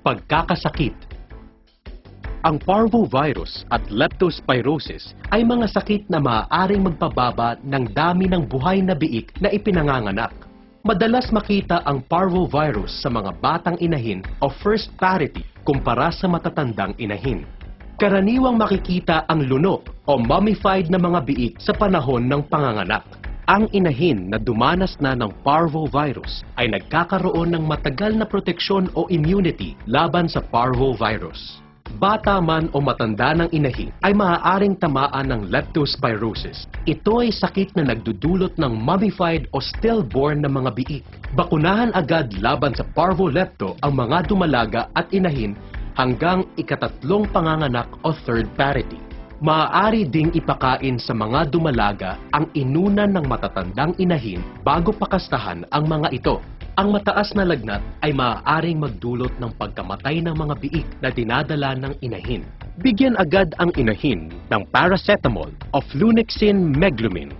Pagkakasakit. Ang parvovirus at leptospirosis ay mga sakit na maaaring magpababa ng dami ng buhay na biik na ipinanganganak. Madalas makita ang parvovirus sa mga batang inahin o first parity kumpara sa matatandang inahin. Karaniwang makikita ang lunok o mummified na mga biik sa panahon ng panganganak. Ang inahin na dumanas na ng parvovirus ay nagkakaroon ng matagal na proteksyon o immunity laban sa parvovirus. Bata man o matanda ng inahin ay maaaring tamaan ng leptospirosis. Ito ay sakit na nagdudulot ng mummified o stillborn na mga biik. Bakunahan agad laban sa parvolepto ang mga dumalaga at inahin hanggang ikatatlong panganganak o third parity. Maaari ding ipakain sa mga dumalaga ang inunan ng matatandang inahin bago pakastahan ang mga ito. Ang mataas na lagnat ay maaaring magdulot ng pagkamatay ng mga biik na dinadala ng inahin. Bigyan agad ang inahin ng paracetamol o flunixin meglumine.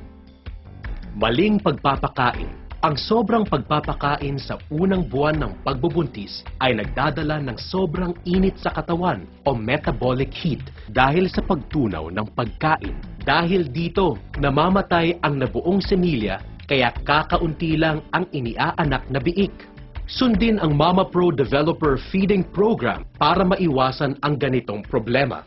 Maling pagpapakain. Ang sobrang pagpapakain sa unang buwan ng pagbubuntis ay nagdadala ng sobrang init sa katawan o metabolic heat dahil sa pagtunaw ng pagkain. Dahil dito, namamatay ang nabuong semilya kaya kakaunti lang ang iniaanak na biik. Sundin ang Mama Pro Developer Feeding Program para maiwasan ang ganitong problema.